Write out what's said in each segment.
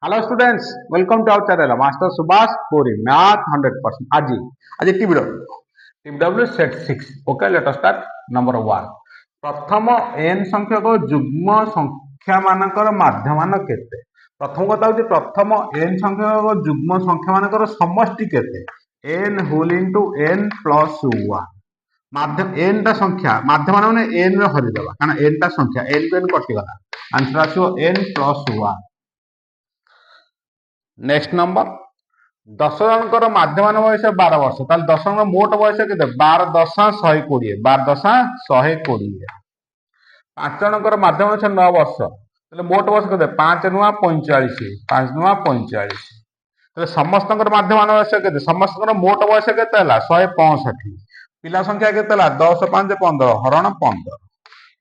Hello students, welcome to our channel Master Subhash Puri Math 100%. आज TW set 6. Okay, let us start. Number 1. प्रथम n संख्यक जुग्म संख्या मानकर माध्यमान केते? प्रथम कथा होची प्रथम n संख्यक जुग्म संख्या मानकर समष्टि केते? n whole into n plus 1. माध्यम n टा संख्या माध्यमान माने n रे हरि देबा कारण n टा संख्या n को n कटि गला आंसर आछो n प्लस 1. नेक्स्ट नंबर 10 जनकर माध्यमान बयस 12 वर्ष ताल 10 जन मोट बयस केते 12 दशा 120 12 दशा 120 5 जनकर माध्यम बयस 9 वर्ष ताले मोट बयस केते 5 नुआ 45 5 नुआ 45 ताले समस्तकर माध्यमान बयस केते समस्तकर मोट बयस केते हला 165 पिला संख्या केते हला 10 5 15 हरण 15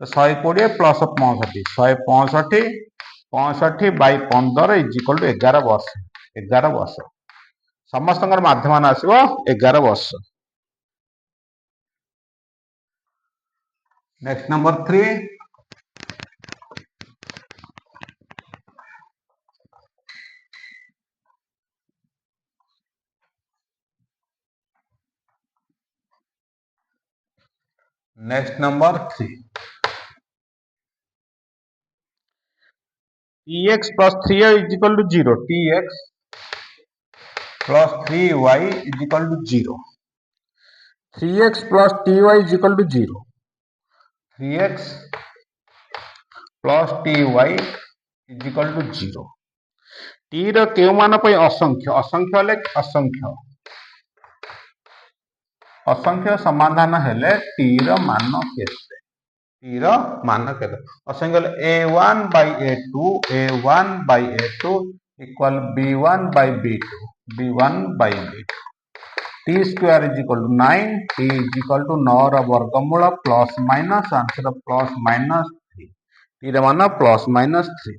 तो 120 plus 65 165 65 by 15 is equal to 11 वर्ष 11 वर्ष समस्त माध्यमान आसो 11 वर्ष. Next number 3. Next number 3. tx plus 3y is equal to 0. tx plus 3y is equal to 0. 3x plus ty is equal to 0. 3x plus ty is equal to 0. t ର କେଉଁ ମାନ ପାଇଁ ଅସଂଖ୍ୟ ଅସଂଖ୍ୟ ହେଲେ ଅସଂଖ୍ୟ ଅସଂଖ୍ୟ ସମାଧାନ ହେଲେ t ର ମାନ କେତେ t ର ମାନ କେତେ ଅସଂଖ୍ୟ ହେଲେ a1 by a2 a1 by a2 equal b1 by b2 b1 by b2 t square is equal to 9 t is equal to 9 ର ବର୍ଗମୂଳ plus minus answer plus minus 3 t ର ମାନ plus minus 3.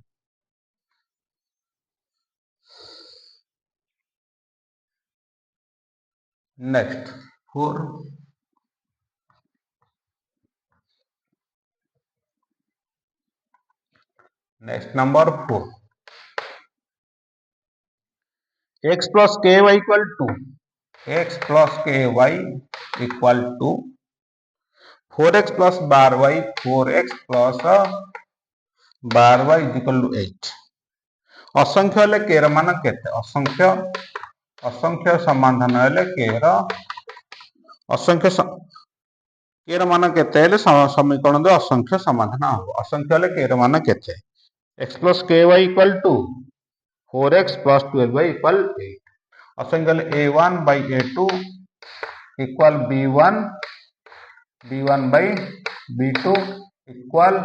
Next 4. Next number 4. x plus ky equal to x plus ky equal to 4x plus 12y 4x plus 12y is equal to 8. असंख्य हेले k ର मान केते असंख्य असंख्य समाधान हेले k ର असंख्य k ର मान केते हेले समीकरण दे असंख्य समाधान हो असंख्य हेले k ର मान केते x plus ky equal to 4x plus 12y equal 8. असंख्य हेले a1 by a2 equal b1 b1 by b2 equal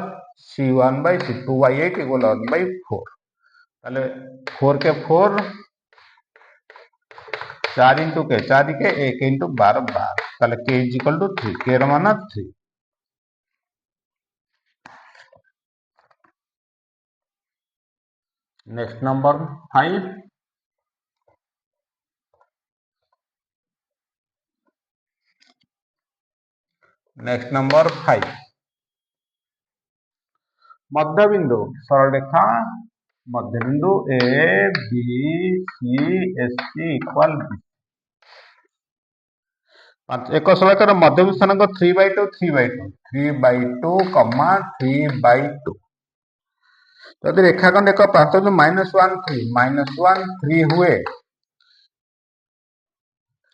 c1 by c2 by 8 equal 1 by 4. ताले 4 के 4 4 into k 4 के 1 into 12 12 ताले k is equal to 3 k ର ମାନ 3. Next number 5. Next number 5. मध्यबिंदु सरल रेखा मध्यबिंदु A B C S C equal B एक समीकरण मध्यबिंदु स्थानांक 3/2 3/2 3/2 3/2 यदि रेखाखंड एक प्रांत -1 3 हुए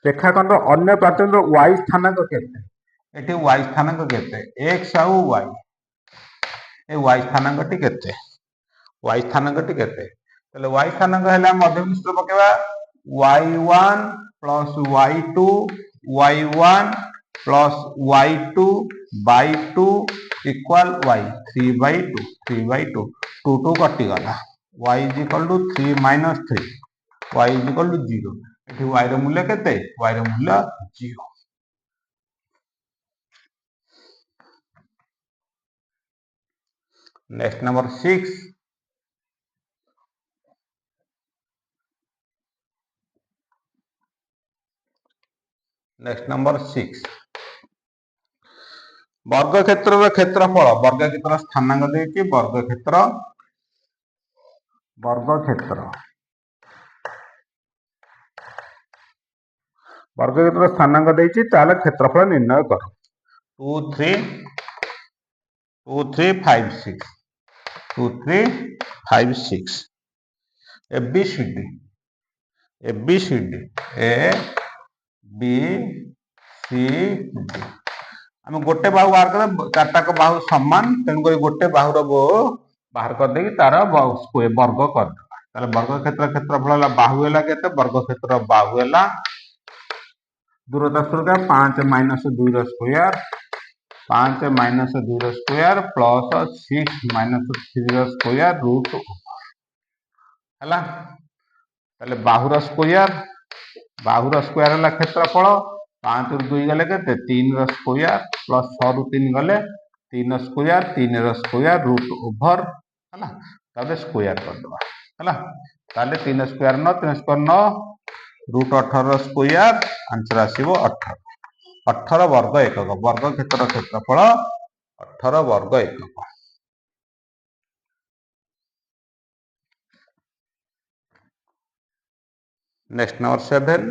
रेखाखंड अन्य प्रांत y स्थानांक केते एठी y स्थानांक केते x आउ y ए y स्थानांकटी केते y स्थानांकटी केते तले y स्थानांक हैला मध्यबिंदु सूत्र पकेबा y1 plus y2 y1 plus y2 by 2 equal y 3/2 3/2 2 2 कटि गला y is equal to 3 minus 3 y is equal to 0 एठी y रो मूल्य केते y रो मूल्य 0. Next number 6. Next number 6. वर्ग क्षेत्र क्षेत्रफल वर्ग क्षेत्र स्थानांक देकी वर्ग क्षेत्र वर्गक्षेत्र स्थानांक देछि ताले क्षेत्रफल निर्णय कर 2 3 2 3 5 6 2 3 5 6 ABCD ABCD A B C D आम गोटे बाहु बाहर कर चारटाक बाहु समान तेणुक गोटे बाहुर बाहर कर तार वर्ग कर वर्ग क्षेत्र क्षेत्रफल बाहु है वर्ग क्षेत्र बाहु है दूरता square 5 minus 2 square 5 minus 2 square plus 6 minus 3 square root है बाहुर स्क्वायर है क्षेत्रफल 5 रु 2 गले के 3 स्क्वायर प्लस 6 रु 3 गले 3 स्क्वायर 3 स्क्वायर रूट ओभर है स्क्वायर करदे है 3 स्क्वायर 9 3 स्क्वायर 9 रूट 18 स्क्वायर आंसर आसीबो 18 18 वर्ग एकक वर्ग क्षेत्र क्षेत्रफल 18 वर्ग एकक। Next number 7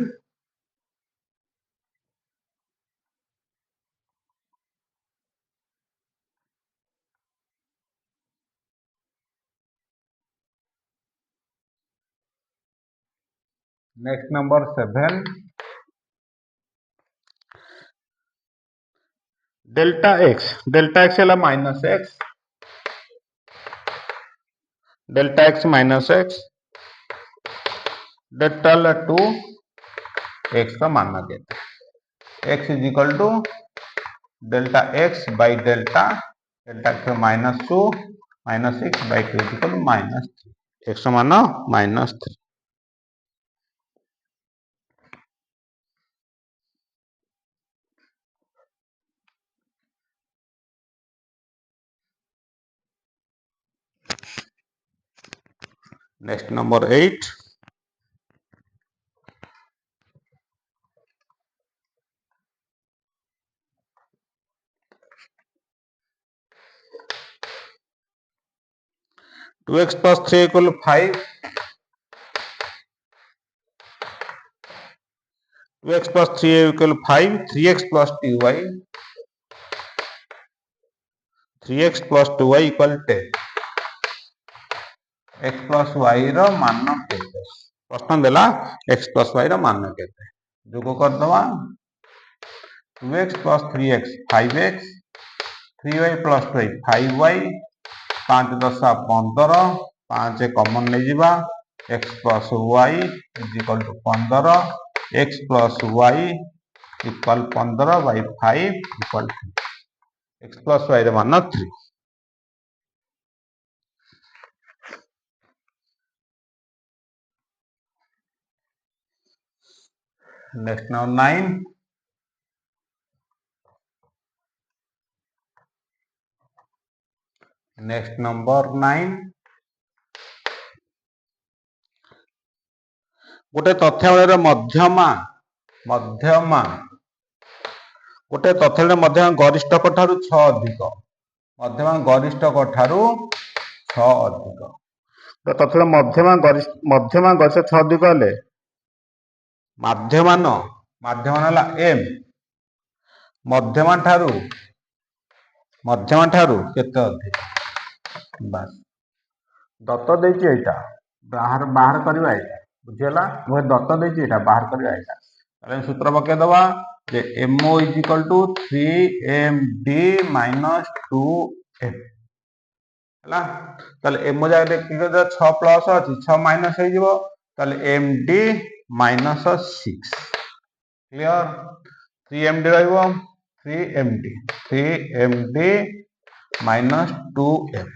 next number 7 delta x है minus x delta x minus x delta 2 x का मानना कहते x is equal to delta x by delta x minus 2 माइनस x by 2 is equal to minus 3 x मान minus 3। Next number 8 2x plus 3 equal 5 2x plus 3 equal 5 3x plus 2y 3x plus 2y equal 10 x plus y रो मान केते प्रश्न देला x plus y रो मान केते जोग कर दवा 2x plus 3x 5x 3y plus 2y 5y 5 10 15 5 common ले जिबा x plus y is equal to 15 x plus y equal 15 by 5 equal 3 x plus y रो मान 3। नेक्स्ट नंबर 9 नेक्स्ट नंबर 9 गोटे तथ्यावली मध्यमा मध्यमा गोटे तथ्यावली मध्यमा गरिष्ठक ठारू 6 अधिक मध्यमा गरिष्ठक ठारू 6 अधिक तथ्यावली मध्यमा गरिष्ठ 6 अधिक हेले माध्यमान हला m मध्यमा ठारू केते अधिक बस दत्त देछि एटा बाहर बाहर करबा एटा बुझियला वो दत्त देछि एटा बाहर करबा एटा ताले सूत्र पके दवा जे mo is equal to 3md minus 2m हला ताले mo जाय देखि 6 प्लस अछि 6 माइनस हे जिवो ताले md minus 6 clear 3md रहइबो 3md minus 2m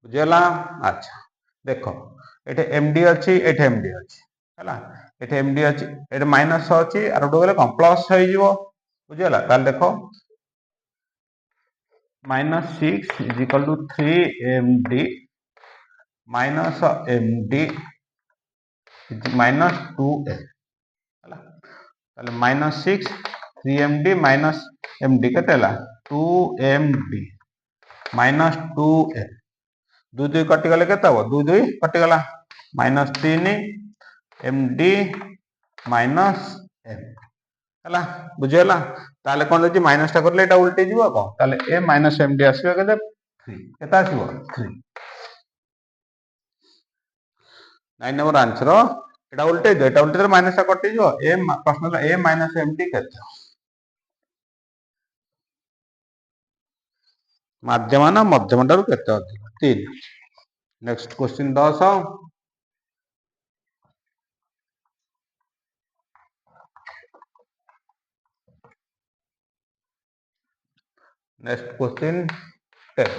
बुझेला। अच्छा देखो एटे एमडी अछि एटे एमडी अछि हला एटे एमडी अछि एटे माइनस अछि आर उडो गले कम प्लस होई जिवो बुझेला ताल देखो minus 6 is equal to 3md minus md minus 2m हला ताले minus 6 3md minus md केतेला 2md minus 2m 2 2 कटि गले केते हो 2 2 कटि गला -3 md minus एम है बुझीगला ताले कौन देखिए माइनस टा करले एटा उल्टे जीव कौन ताले ए माइनस एम डी आसीबो केते 3 केता आसीबो 3 9 नंबर आंसर एटा उल्टे माइनस टा कटि जीव ए प्रश्न ए माइनस एम डी केते माध्यम मध्यम ठारू केते अधिक 3 नेक्स्ट क्वेश्चन 10 नेक्स्ट क्वेश्चन 10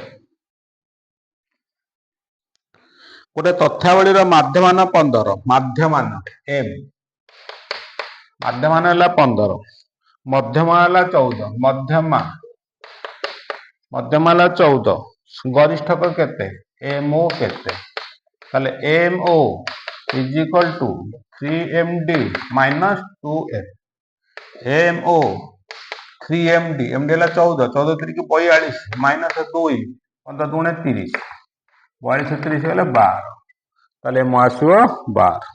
गोटे तथ्यावलीर माध्यमान 15 माध्यमान एम माध्यमान है 15 मध्यमान है 14 मध्यमा मध्यमा 14 गरिष्ठक केते एमओ केते ताले MO is equal to 3md minus 2m MO 3md md है 14 14 3 की 42 माइनस 2 15 दूने 30 42 30 गले 12 ताले एमओ आसीबो 12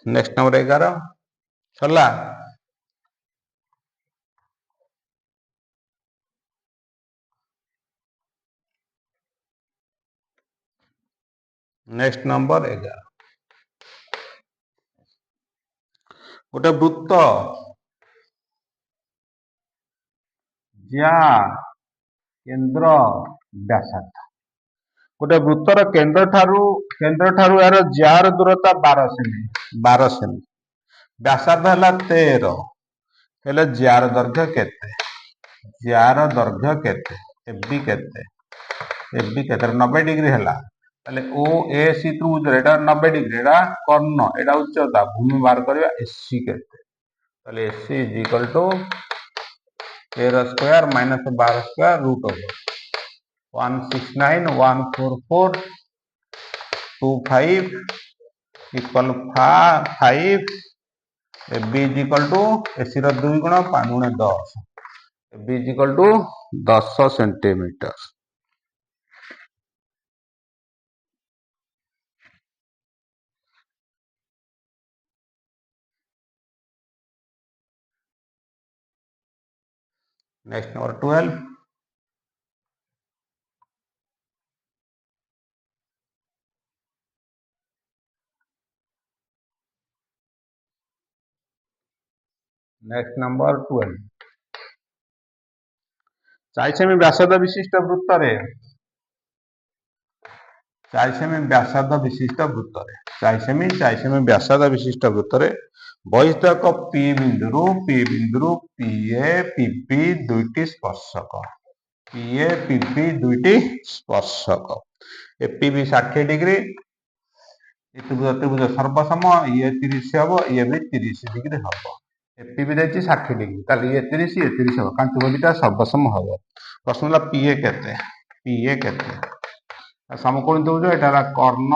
नेक्स्ट नंबर 11 सरला नेक्स्ट नंबर 11 गोटे वृत्त जा केंद्र व्यासार्ध गोटे वृत्तर केंद्र ठारू यार जार दूरता 12 सेमी व्यासार्ध है 13 हेले जार दैर्घ्य केते जार दैर्घ्य केते एबी केते 90 डिग्री है ताले ओ ए सी त्रिभुज एटा 90 डिग्री एटा कर्ण एटा उच्चता भूमि बाहर करबा एसी केते ताले AC is equal to 13 square minus 12 square root over 169,144,25 equal 5 B is equal to AC रो 2 गुण 5 गुण 10 B is equal to 10 centimetre next number 12 next number 12 4 सेमी व्यासार्ध विशिष्ट वृत्त रे 4 सेमी व्यासार्ध विशिष्ट वृत्त रे 4 सेमी व्यासार्ध विशिष्ट वृत्त रे बहिस्थक पी बिंदु पीए पीबी दुईटी स्पर्शक पीए पीबी दुईटी स्पर्शक एपीबी 60 डिग्री त्रिभुज सर्वसम ये 30 हम ये भी 30 डिग्री हम एपीबी देखिए 60 डिग्री ताले ये 30 हम कारण त्रिभुजटा सर्वसम हम प्रश्न पीए केते समकोण त्रिभुज एटा कर्ण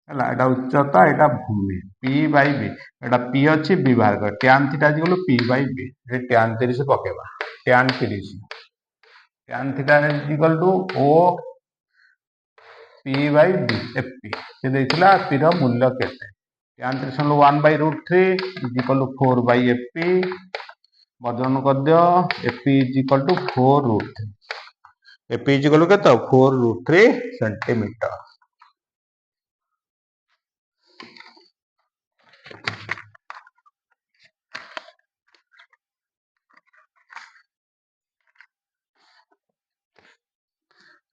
एटा उच्चता एटा भूमि पी बाई बी एटा पी अच्छी बी बाहर कर tan theta is P by B tan 30 पकेबा tan 30 tan theta is equal to O P by B F P से देखला पी रो मूल्य केते tan 30 1 by root 3 is equal to 4 by F P बदलन कर दियो F P is equal to 4 root 3 F P is equal to केते 4 root 3 centimetre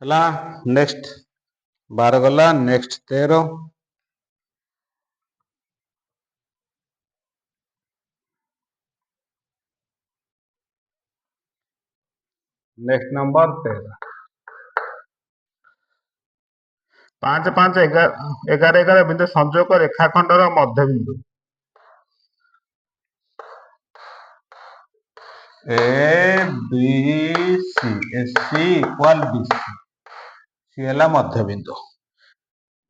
हला नेक्स्ट 12 गला नेक्स्ट 13 नेक्स्ट नंबर 13 5 5 11 11 बिंदु संयोग रेखाखंडर मध्य बिंदु A B C C equal B C है मध्य बिंदु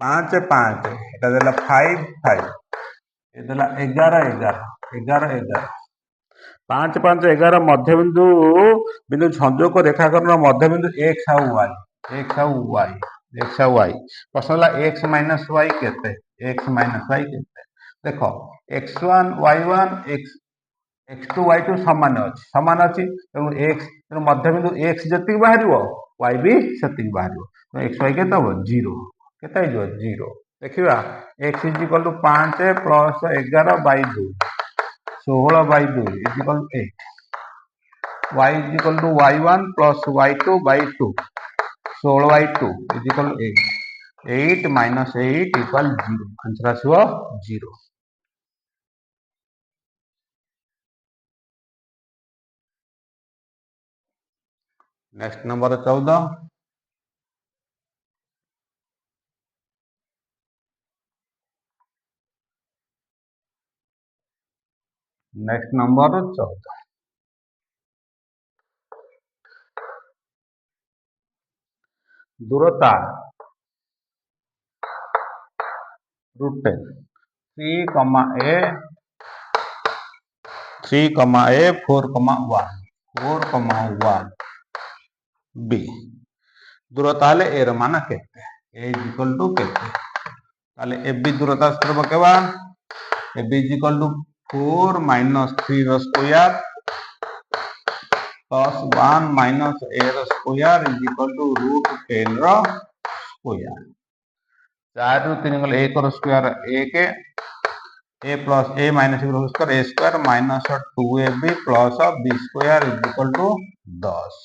5 5 एटा देला 5 5 ये देला 11 11 11 11 5 5 11 मध्यबिंदु बिंदु संयोग रेखाकरण मध्यबिंदु x और y x और y x और y प्रश्न है x माइनस y केते x माइनस y केते देखो x1 y1 x2 y2 समान अच्छी तेणु x मध्यबिंदु x जति बाहर y भी सेति बाहर x y केते हो 0 केते हो 0 देखिबा x is equal to 5 plus 11 by 2 16 by 2 is equal to 8 y is equal to y1 plus y2 by 2 16 by 2 is equal to 8 8 minus 8 equal 0 answer आसो 0 नेक्स्ट नंबर 14 नेक्स्ट नंबर 14 दूरता root 10 3 a 4 1 b दूरता हेले A र मान केते a is equal to केते ताले ए B दूरता सूत्र पकेबा A B is equal to 4 minus 3 ର स्क्वायर प्लस 1 माइनस a ର square is equal to root 10 ର स्क्वायर 4 ରୁ 3 गले 1 ର square 1 a plus a minus b ର square a square minus 2ab plus b square is equal to 10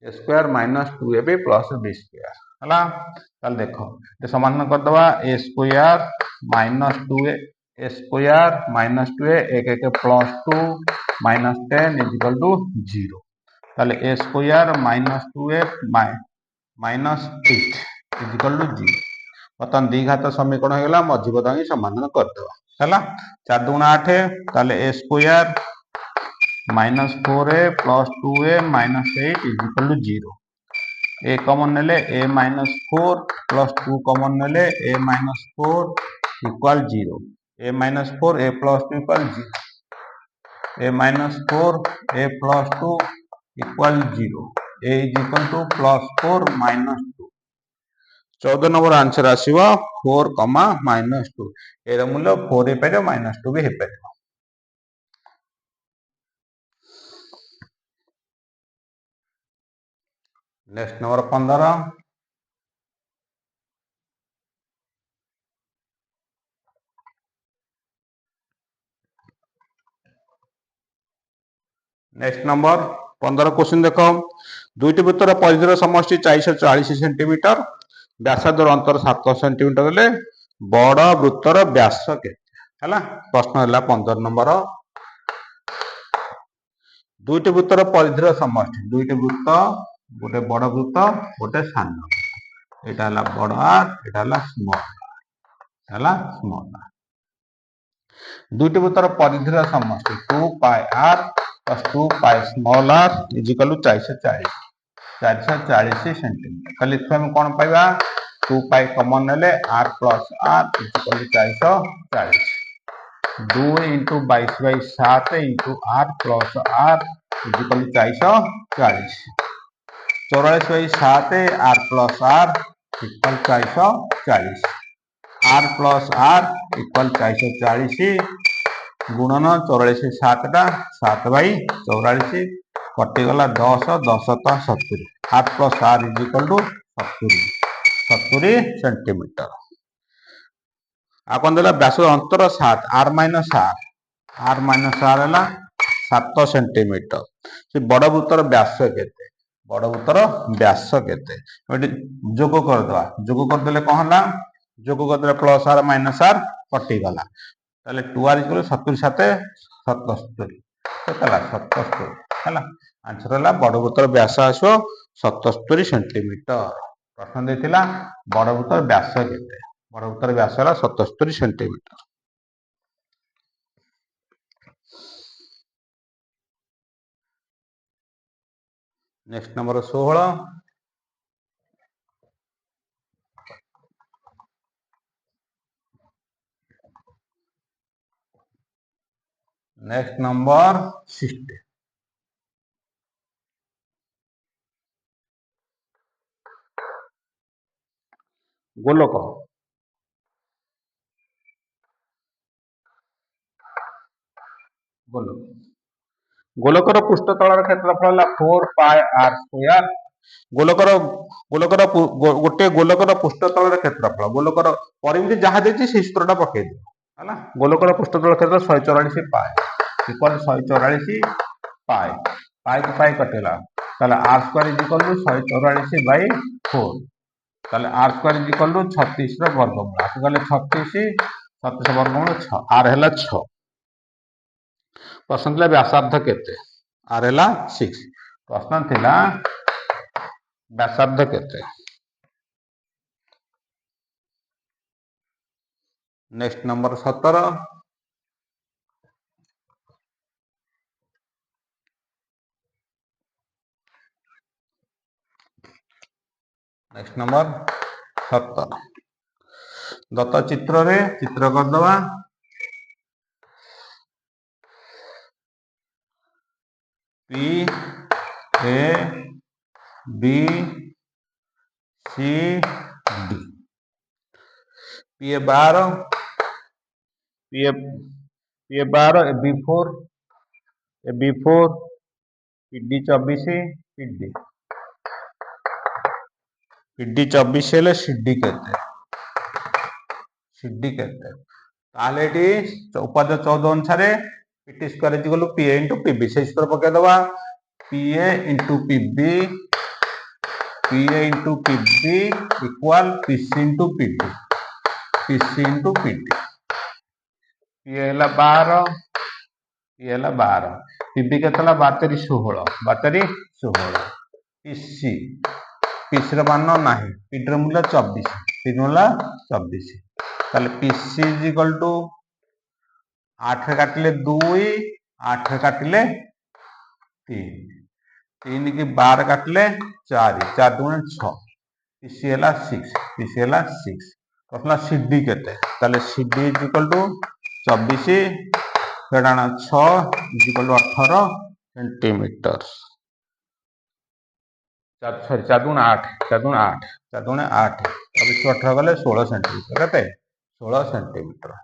a square minus 2ab plus b square हला ताल देखो ये समाधान कर दबा a square minus 2a a square minus 2a 1 1 plus 2 minus 10 is equal to 0 ताले a square minus 2a minus 8 is equal to 0 बर्तमान द्विघात समीकरण हो गला मझी पद ही समाधान कर दबा हला 4 2 8 ताले a square minus 4a plus 2a minus 8 is equal to 0 a common नेले a माइनस 4 प्लस 2 कॉमन नेले a minus 4 equal 0 a minus 4 a plus 2 equal 0 a minus 4 a plus 2 equal 0 a is equal to plus 4 minus 2 14 number answer आसीबा 4 minus 2 A र मूल्य 4 हे पारे minus 2 भी हे पारे next number 15 next number 15 question देखो दुईटी वृत्तर परिधिर समष्टि 440 सेंटीमीटर व्यासार्धर अंतर 7 सेंटीमीटर हेले बड़ वृत्तर व्यास केते हला प्रश्न हला 15 नंबर दुईटी वृत्तर परिधिर समष्टि दुईटी वृत्त गोटे बड़ वृत्त गोटे सान एटा हला बड़ आर एटा हला स्मॉल दुईटी वृत्तर परिधिर समष्टि 2 pi R plus 2 pi small R is equal to 440 centimetre खाली हम कौन पाइबा 2 पाई कॉमन नेले R plus R is equal to 440 2 into 22 by 7 into R plus R is equal to 440 44 by 7 R plus R equal 440 R plus R equal 440 गुणन 44 7 टा 7 by 44 कटिगला 10 10 तो 70 8 plus R is equal to 70 centimetre आपन देला व्यास अंतर 7 are minus are है 7 centimetre से बड़ वृत्तर व्यास केते बड़ वृत्तर व्यास केते जोग कर दवा जोग कर देले कोन हला जोग कर देले प्लस आर माइनस आर कटिगला ताले 2r इक्वल 70 7 77 केतला 77 हला आंसर हला बड़ वृत्तर व्यास आसो 77 सेंटीमीटर प्रश्न देथिला बड़ वृत्तर व्यास केते बड़ वृत्तर व्यास हला 77 centimetre next number 16 next number 60 गोलक गोलकर पृष्ठतल क्षेत्रफल 4 पाई r स्क्वायर गोलकर गोलकर गोटे गोलकर पृष्ठतल क्षेत्रफल गोलकर परिमिति जहाँ देती से सूत्रटा पकई दियो है गोलकर पृष्ठतल क्षेत्र 144 पाए इक्वल 144 पाए पाई को पाई कटेला ताले r square is equal to 144 by 4 ताले r square is equal to 36 रो वर्गमूल आसे गले 36 37 वर्गमूल 6 r हैला 6 प्रश्न थिला व्यासार्ध केते r हैला 6 प्रश्न थिला व्यासार्ध केते नेक्स्ट नंबर 17 नेक्स्ट नंबर 17 दत्त चित्र रे चित्र कर दवा P A B C D P A 12 P A 12 A B4 A B4 P D 24 P D 24 हेले सीडी केते सीडी केते ताले एटी उपाद्य 14 अनुसार PT square is equal to PA into PB से सूत्र पके दवा PA into PB equal PC into PD PA हला 12 पीए हला 12 पीबी केतला 72 16 72 16 पीसी पीसी रो मान नाही पीडी रो मूल्य 24 पीडी मूल्य 24 ताले पीसी इज इक्वल टू 8 रे काटिले 2 8 रे काटिले 3 3 की 12 काटिले 4 4 दुणे 6 पीसी हला 6 प्रश्न सीडी केते ताले सीडी इज इक्वल टू 24 फेडाना 6 इज इक्वल टू 18 सेंटीमीटर 4 दुणे 8 4 दुणे 8 4 दुणे 8 24 18 गले 16 सेंटीमीटर केते 16 सेंटीमीटर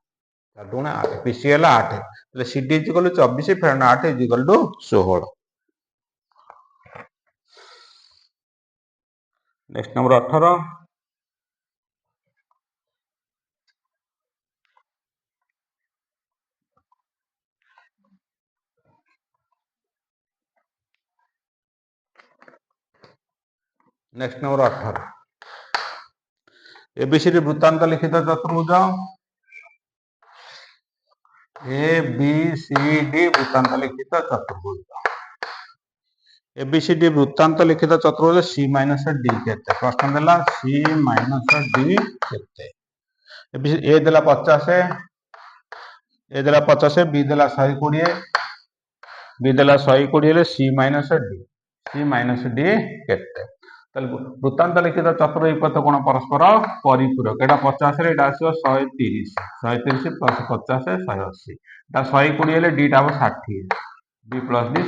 4 दुणे 8 पीसी हला 8 ताले सीडी इज इक्वल टू 24 फेडाना 8 is equal to 16 next number 18 next number 18 ABCD वृत्तांत लिखित चतुर्भुज एबीसीडी वृत्तांत लिखित चतुर्भुज एबीसीडी वृत्तांत लिखित चतुर्भुज सी माइनस डी केते प्रश्न देला सी माइनस डी केते ए देला 50 ए देला 50 बी देला 120 बी देला 120 ले सी माइनस डी केते ताले वृत्तांत लिखित चतुर्भुज कोण परस्पर परिपूरक एटा 50 रे एटा आसीबो 130 130 प्लस 50 180 एटा 120 ले डीटा 60 D plus D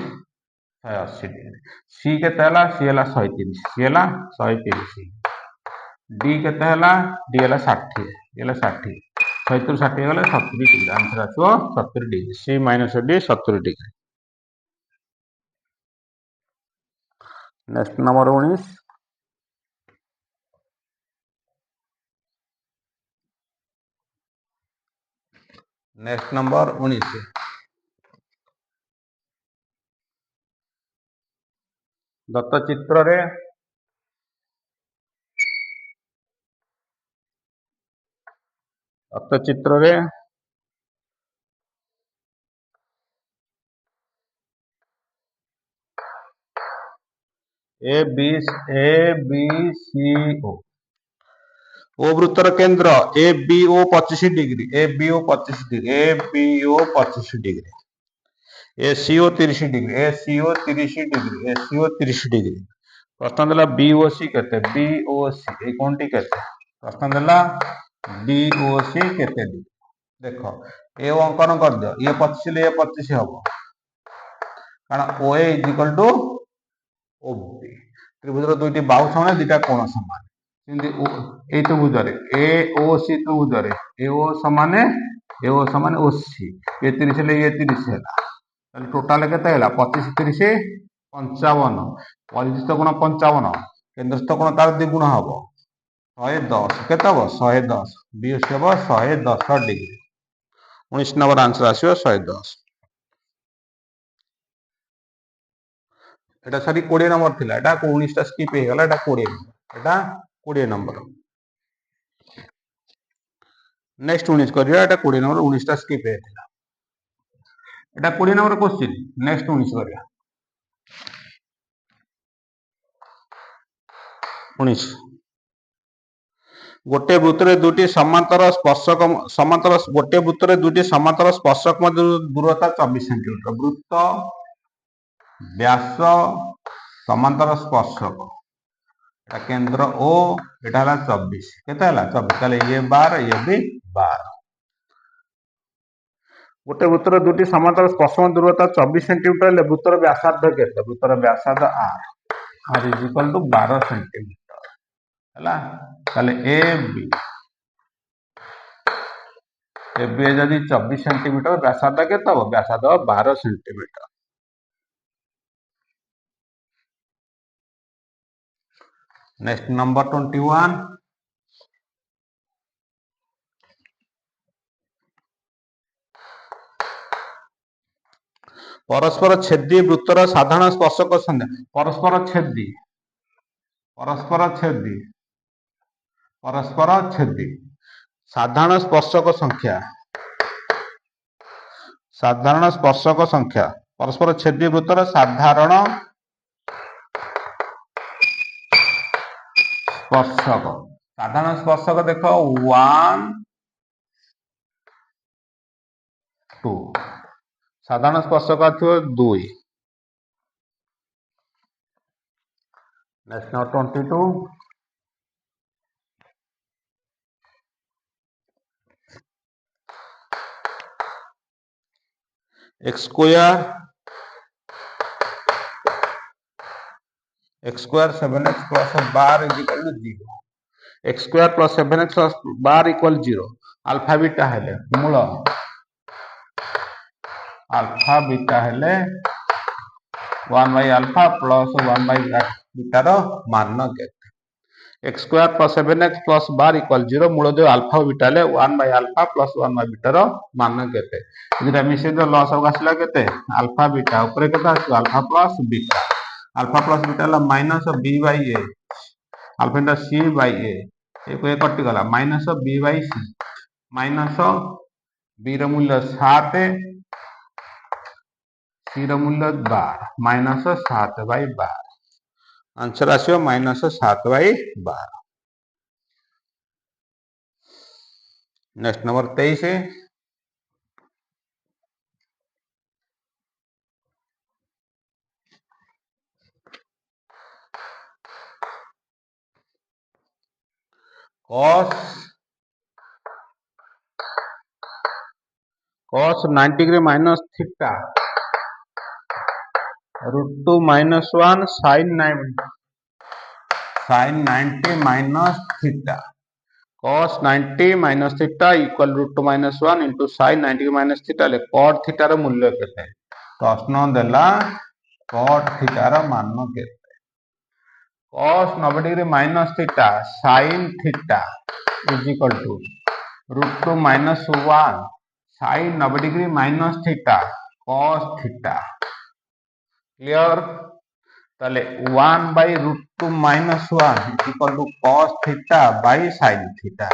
180 degree C केते हला सी हला 130 सी हला 130 डी केते हला डी हला 60 हला 60 70 60 गले 70 डिग्री आंसर आछो 70 degree C minus D 70 degree next number 19 next number 19 दत्त चित्र रे ए बी सी ओ वृत्तर केंद्र A B O 25 degree A B O 25 degree A B O 25 degree A C O 30 degree A C O 30 degree A C O 30 degree प्रश्न देला B O सी केते B O सी ए कोनटी केते प्रश्न देला B O सी केते देखो ए अंकन कर दियो ये 25 ये 25 हम कारण O A is equal to O B त्रिभुजर दुईटी बाहु समान दुईटा कोण समान ए त्रिभुजरे ए ओ सी त्रिभुजरे ए ओ समान ओ सी ये 30 ले ये 30 है टोटाल केते हैला 25 30 55 परिधिस्थ कोण 55 केंद्रस्थ कोण तार द्विगुण हम 110 केते हम 110 बी हम 110 डिग्री 19 नंबर आंसर आसियो 110 एटा सरी 20 नंबर थिला एटा 19 टा स्किप हे गला एटा 20 नंबर एटा 20 नंबर नेक्स्ट 19 करिया एटा 20 नंबर 19 टा स्किप हे थिला एटा 20 नंबर क्वेश्चन नेक्स्ट 19 करिया 19 गोटे वृत्तरे दुटी समांतर स्पर्शक गोटे वृत्तरे दुटी समांतर स्पर्शक मध्य दूरता 24 सेंटीमीटर वृत्त व्यास समांतर स्पर्शक केंद्र ओ एटा हला 24 केते हला 24 ताले ये 12 ये भी 12 गोटे वृत्तर दुटी समांतर स्पर्शक दूरता 24 सेंटीमीटर ले वृत्तर व्यासार्ध केते वृत्तर व्यासार्ध r is equal to 12 centimetre हला ताले ए बी जदि 24 सेंटीमीटर व्यासार्ध केते हो व्यासार्ध 12 सेंटीमीटर नेक्स्ट नंबर 21 परस्पर छेदी वृत्तर साधारण स्पर्शक संख्या परस्पर छेदी साधारण स्पर्शक संख्या परस्पर छेदी वृत्तर साधारण स्पर्शक देख 1 2 साधारण स्पर्शक आथो 2 next number 22 x square 7x plus bar is equal to 0 x square plus 7x plus bar equal 0 alpha beta हेले मूल alpha beta हेले 1 by alpha plus 1 by beta रो मान केते x square plus 7x plus bar equal 0 मूल जो alpha beta हेले 1 by alpha plus 1 by beta रो मान केते इधर मिसे जो लॉस होगा आसला केते alpha beta ऊपर केते आसो alpha plus beta ला minus b by a alpha इंटा c by a एक कटि गला minus b by c minus b रो मूल्य 7 c रो मूल्य 12 minus 7 by 12 answer आसियो minus 7 by 12 next number 23 cos 90 degree minus theta root 2 minus 1 sin 90 minus theta cos 90 minus theta equal root 2 minus 1 into sin 90 minus theta ले cot theta रो मूल्य केते प्रश्न देला cot theta रो मान केते cos 90 degree minus theta sin theta is equal to root 2 minus 1 sin 90 degree minus theta cos theta clear ताले 1 by root 2 minus 1 is equal to cos theta by sin theta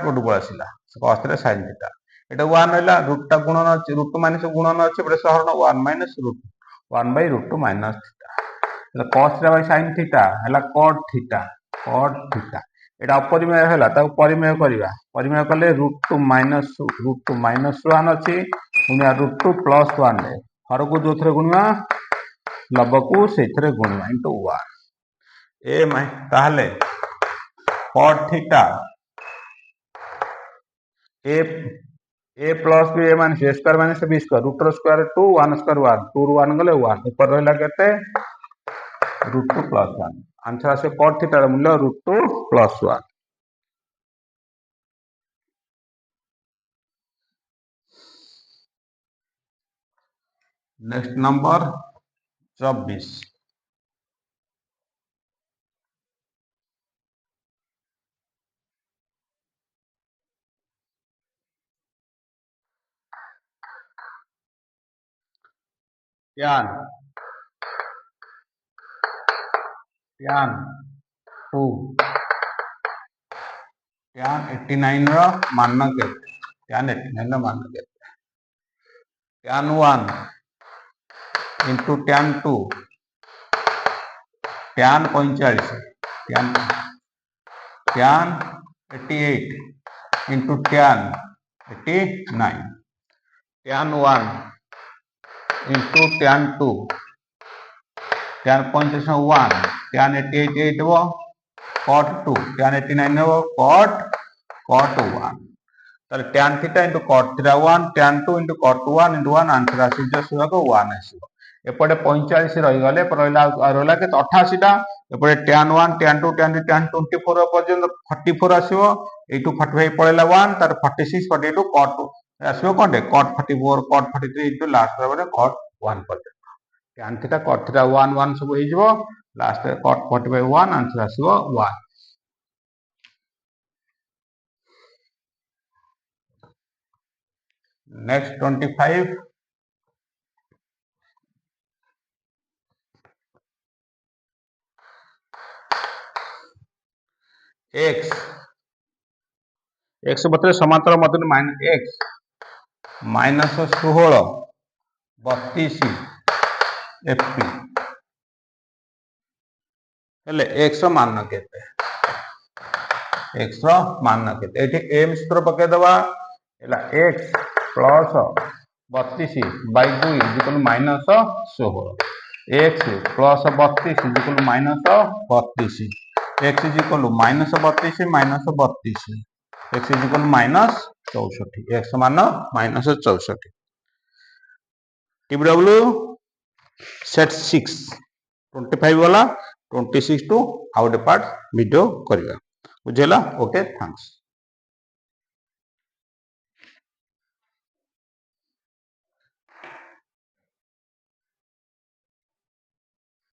product आसिला cos theta sin theta एटा 1 हैला root टा गुणन अछि root minus गुणन अछि बडे सहरण 1 minus root 1 by root 2 minus theta cos theta by sin theta हैला cot theta एटा अपरिमेय हैला ता परिमेय कले रूट 2 minus 1 अछि गुणिया रूट 2 plus 1 ले हर को जो थरे गुणिया लब को सेथरे गुणिया इनटू 1 ए ताहले cot theta A plus B A minus A square minus B square root square 2 1 square 1 2 ରୁ 1 गले 1 ऊपर रहला केते रूट 2 प्लस 1 आंसर आसे cot थीटा ର मूल्य root 2 plus 1 next number 24 tan 2 tan 89 ର ମାନ କେତେ tan 89 ର ମାନ କେତେ tan 1 into tan 2 tan 45 tan 88 into tan 89 tan 1 into tan 2 tan 45 1 tan 88 8 हो cot 2 tan 89 हो cot 1 তাহলে tan theta into cot theta 1 tan 2 into cot 1 into 1 answer आसी जो 1 आसीबो एपटे 45 रही गले रहला के 88 टा एपटे tan 1 tan 2 tan 3 tan 24 पर्यंत 44 आसीबो एटू 45 पळेला 1 तार 46 42 cot 2 आसीबो कोनटे cot 44 cot 43 into last रे cot 1 पर्यंत tan theta cot theta 1 1 सब होई जिवो लास्ट रे cot 45 1 आंसर आसीबो 1 नेक्स्ट 25 x बतले समांतर मध्य माइनस x माइनस 16 32 fp हेले x मान केते x मान केते एठी m सूत्र पके दवा एला x plus 32 by 2 equal minus 16 x plus 32 equal minus 32 x equal minus 32 minus 32 x equal minus 64 x मान माइनस 64 TW सेट 6 25 वाला 26 टू आउट पार्ट वीडियो करिया बुझेला ओके थैंक्स।